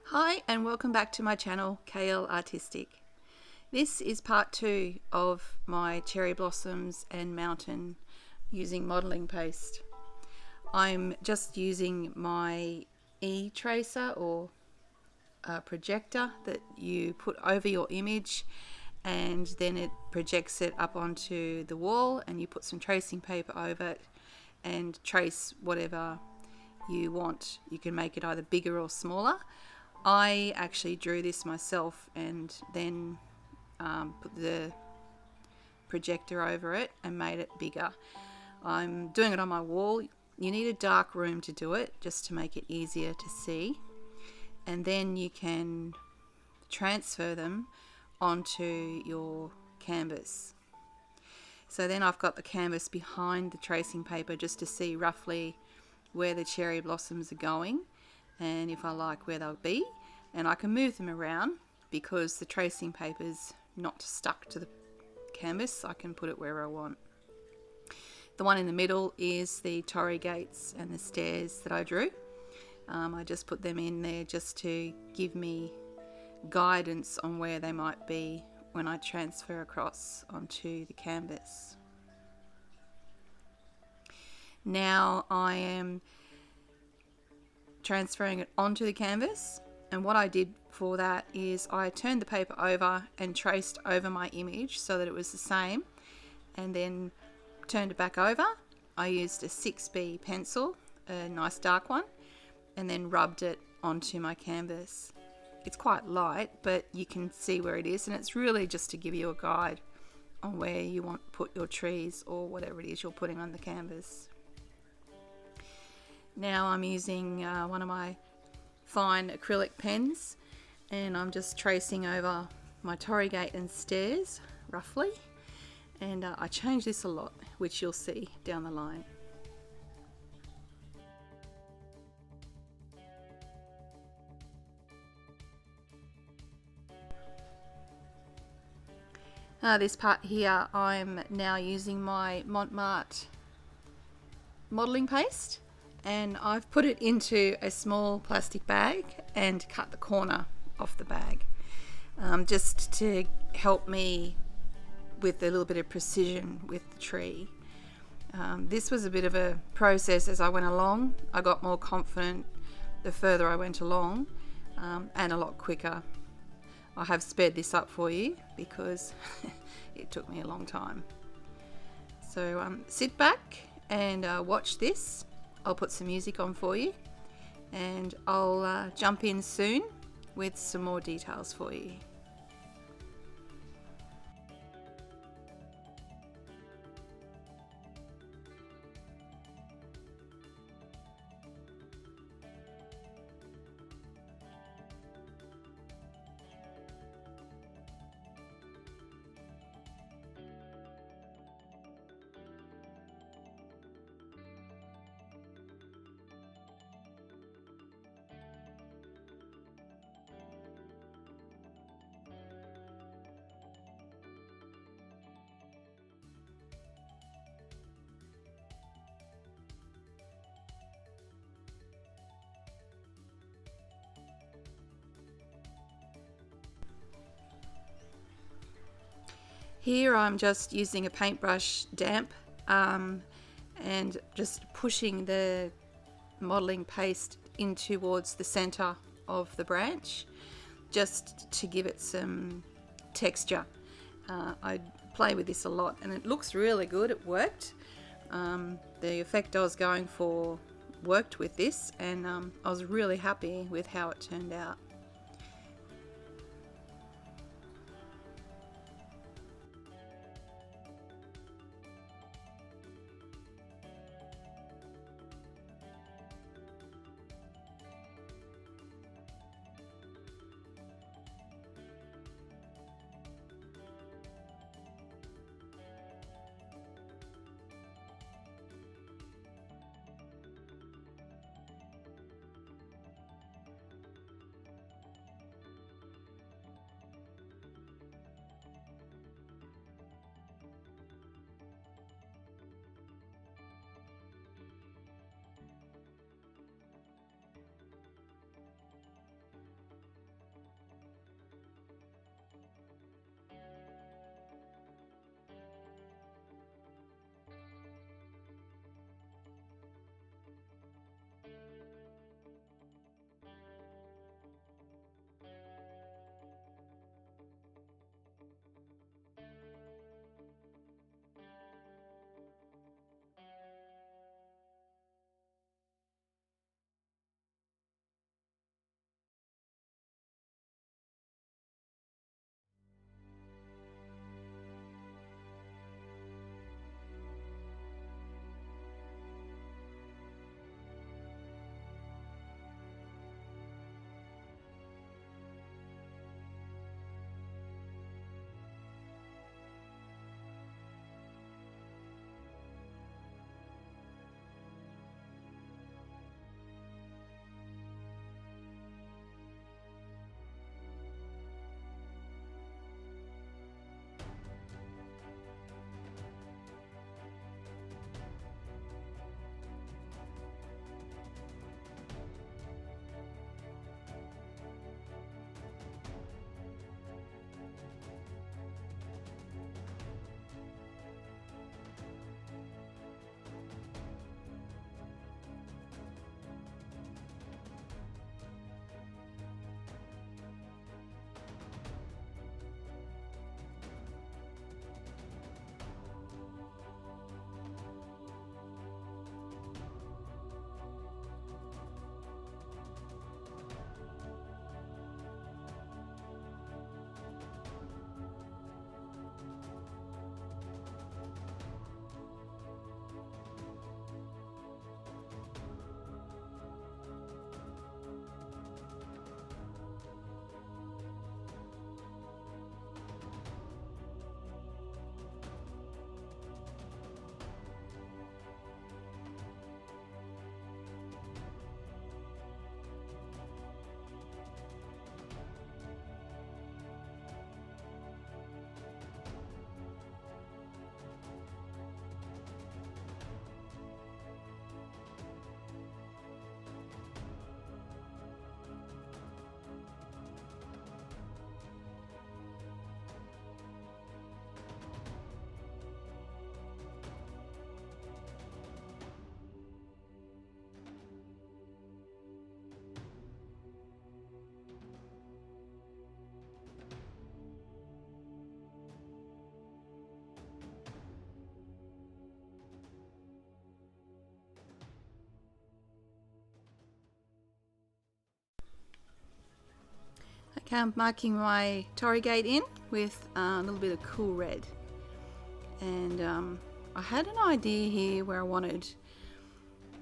Hi and welcome back to my channel KLArtistic. This is part 2 of my cherry blossoms and mountain using Modellingpaste. I'm just using my EZTracer or projector that you put over your image, and then it projects it up onto the wall, and you put some tracing paper over it and trace whatever you want. You can make it either bigger or smaller. I actually drew this myself and then put the projector over it and made it bigger. I'm doing it on my wall. You need a dark room to do it, just to make it easier to see, and then you can transfer them onto your canvas. So then I've got the canvas behind the tracing paper just to see roughly where the cherry blossoms are going and if I like where they'll be, and I can move them around because the tracing paper's not stuck to the canvas. I can put it wherever I want. The one in the middle is the torii gates and the stairs that I drew. I just put them in there just to give me guidance on where they might be when I transfer across onto the canvas. Now I am transferring it onto the canvas, and what I did for that is I turned the paper over and traced over my image so that it was the same, and then turned it back over. I used a 6B pencil, a nice dark one, and then rubbed it onto my canvas. It's quite light, but you can see where it is, and it's really just to give you a guide on where you want to put your trees or whatever it is you're putting on the canvas. Now I'm using one of my fine acrylic pens, and I'm just tracing over my torii gate and stairs roughly, and I change this a lot, which you'll see down the line. This part here, I'm now using my MARTE modelling paste, and I've put it into a small plastic bag and cut the corner off the bag, just to help me with a little bit of precision with the tree. This was a bit of a process as I went along. I got more confident the further I went along, and a lot quicker. I have sped this up for you because it took me a long time. So sit back and watch this. I'll put some music on for you, and I'll jump in soon with some more details for you. Here I'm just using a paintbrush damp and just pushing the modelling paste in towards the center of the branch, just to give it some texture. I play with this a lot and it looks really good. It worked. The effect I was going for worked with this, and I was really happy with how it turned out. marking my Torrigate in with a little bit of cool red. And I had an idea here where I wanted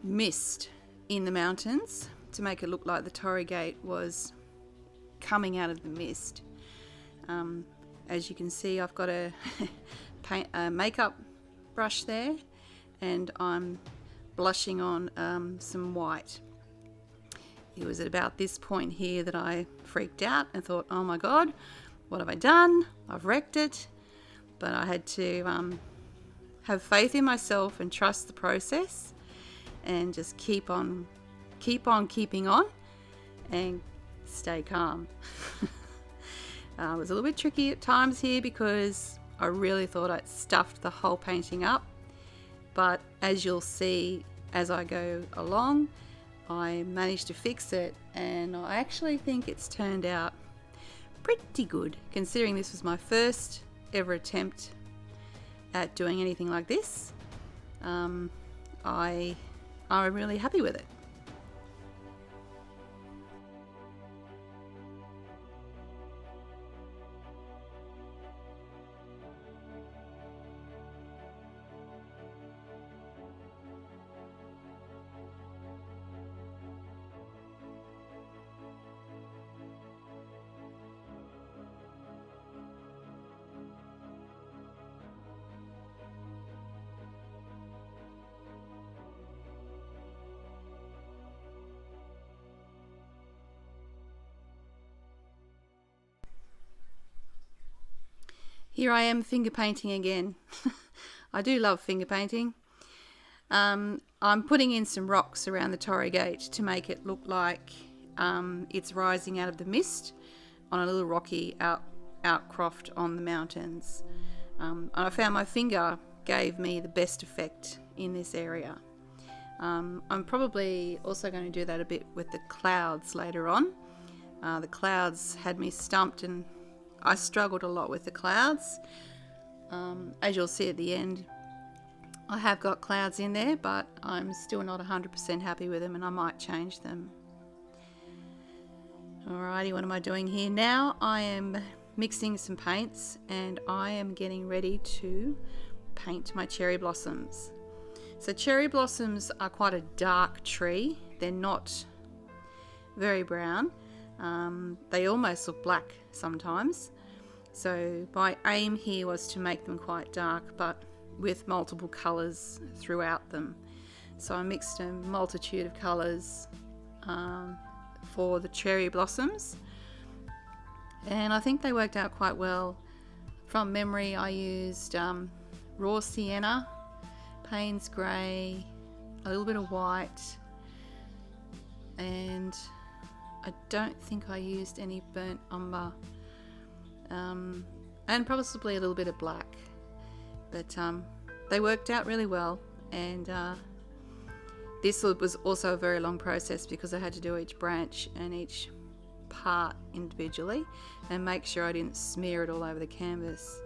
mist in the mountains to make it look like the Torrigate was coming out of the mist. As you can see, I've got a makeup brush there, and I'm blushing on some white. It was at about this point here that I freaked out and thought, oh my god, what have I done? I've wrecked it. But I had to have faith in myself and trust the process and just keep on keeping on and stay calm. It was a little bit tricky at times here because I really thought I'd stuffed the whole painting up, but as you'll see as I go along, I managed to fix it, and I actually think it's turned out pretty good considering this was my first ever attempt at doing anything like this. I'm really happy with it. Here I am finger painting again. I do love finger painting. I'm putting in some rocks around the Torrigate to make it look like it's rising out of the mist on a little rocky outcroft on the mountains. And I found my finger gave me the best effect in this area. I'm probably also going to do that a bit with the clouds later on. The clouds had me stumped, and I struggled a lot with the clouds. As you'll see at the end, I have got clouds in there, but I'm still not 100% happy with them, and I might change them. Alrighty, what am I doing here now? I am mixing some paints, and I am getting ready to paint my cherry blossoms. So cherry blossoms are quite a dark tree. They're not very brown. They almost look black sometimes. So my aim here was to make them quite dark, but with multiple colours throughout them. So I mixed a multitude of colours for the cherry blossoms, and I think they worked out quite well. From memory, I used raw sienna, Payne's grey, a little bit of white, and I don't think I used any burnt umber, and possibly a little bit of black, but they worked out really well. And this was also a very long process because I had to do each branch and each part individually and make sure I didn't smear it all over the canvas.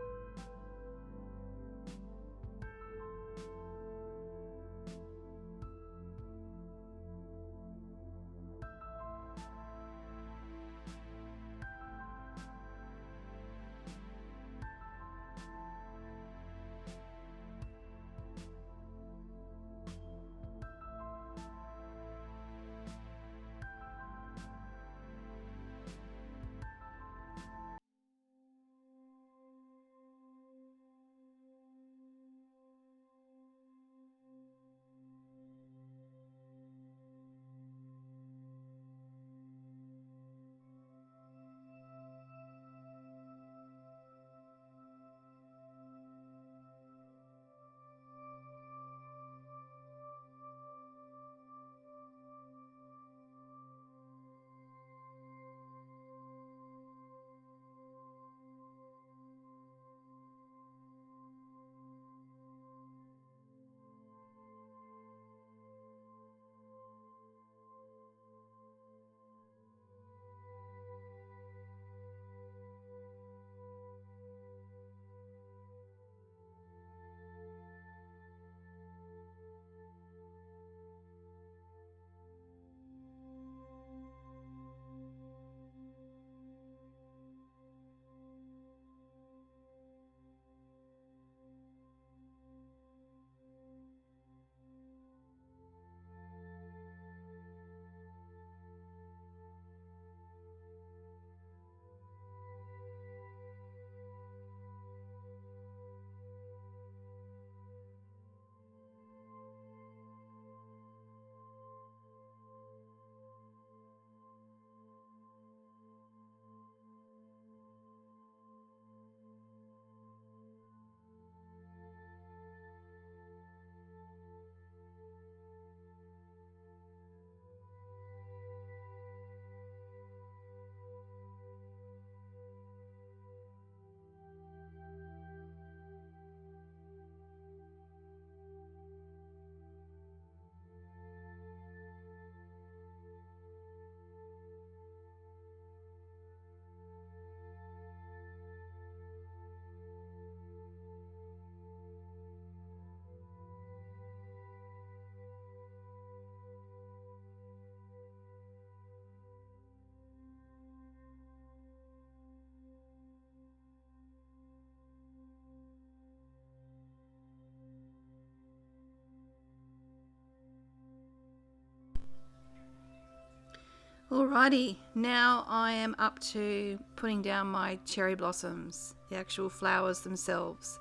Alrighty, now I am up to putting down my cherry blossoms, the actual flowers themselves.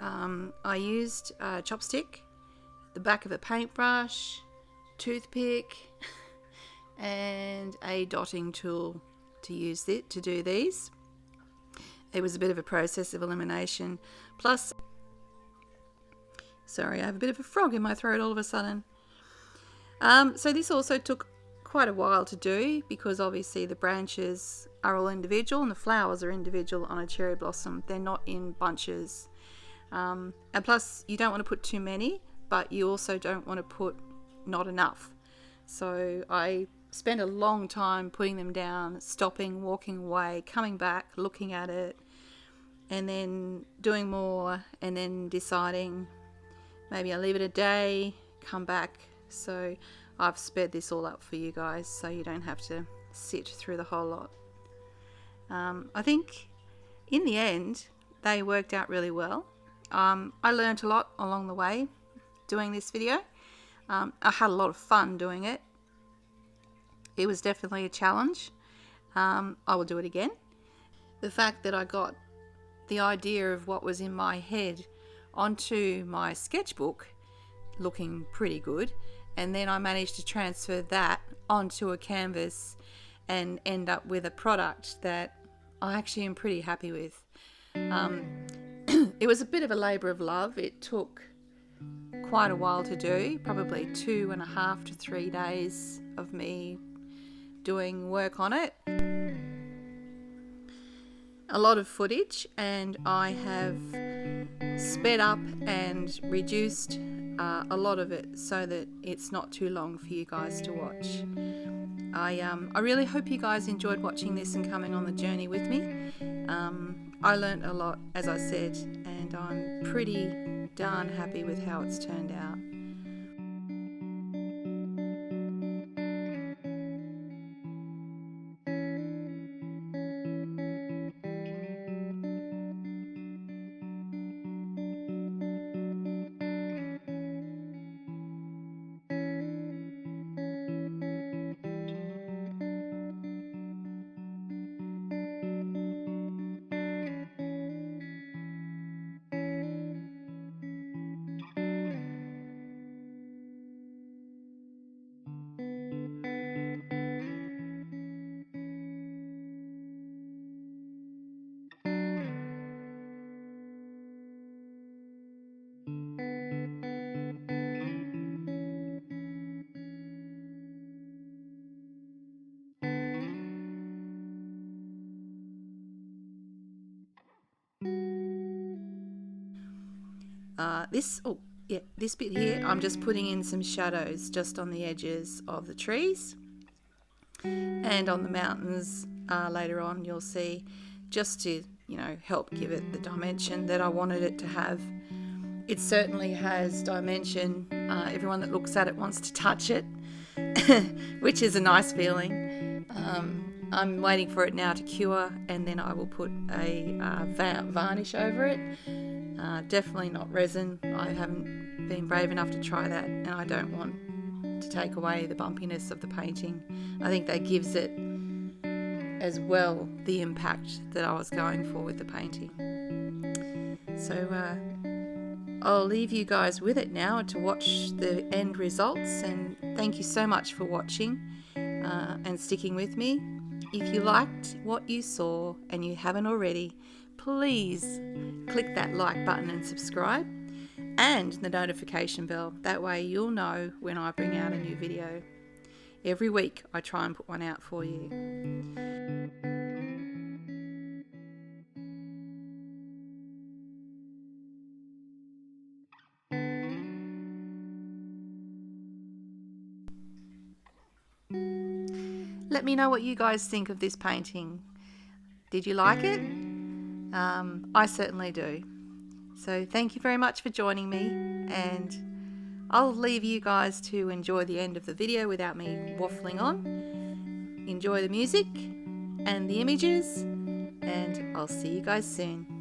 I used a chopstick, the back of a paintbrush, toothpick, and a dotting tool to use it to do these. It was a bit of a process of elimination. Plus, sorry, I have a bit of a frog in my throat all of a sudden. So this also took quite a while to do because obviously the branches are all individual and the flowers are individual on a cherry blossom. They're not in bunches. And plus you don't want to put too many, but you also don't want to put not enough. So I spent a long time putting them down, stopping, walking away, coming back, looking at it, and then doing more, and then deciding maybe I'll leave it a day, come back. So I've sped this all up for you guys so you don't have to sit through the whole lot. I think in the end they worked out really well. I learned a lot along the way doing this video. I had a lot of fun doing it. It was definitely a challenge. I will do it again. The fact that I got the idea of what was in my head onto my sketchbook looking pretty good, and then I managed to transfer that onto a canvas and end up with a product that I actually am pretty happy with. It was a bit of a labour of love. It took quite a while to do, probably 2.5 to 3 days of me doing work on it. A lot of footage, and I have sped up and reduced a lot of it so that it's not too long for you guys to watch. I really hope you guys enjoyed watching this and coming on the journey with me. I learnt a lot, as I said, and I'm pretty darn happy with how it's turned out. This bit here, I'm just putting in some shadows just on the edges of the trees and on the mountains. Later on you'll see, just to help give it the dimension that I wanted it to have. It certainly has dimension. Everyone that looks at it wants to touch it, which is a nice feeling. I'm waiting for it now to cure, and then I will put a varnish over it. Definitely not resin. I haven't been brave enough to try that, and I don't want to take away the bumpiness of the painting. I think that gives it as well the impact that I was going for with the painting. So I'll leave you guys with it now to watch the end results, and thank you so much for watching and sticking with me. If you liked what you saw and you haven't already, please click that like button and subscribe, and the notification bell. That way you'll know when I bring out a new video. Every week I try and put one out for you. Let me know what you guys think of this painting. Did you like it? I certainly do. So thank you very much for joining me, and I'll leave you guys to enjoy the end of the video without me waffling on. Enjoy the music and the images, and I'll see you guys soon.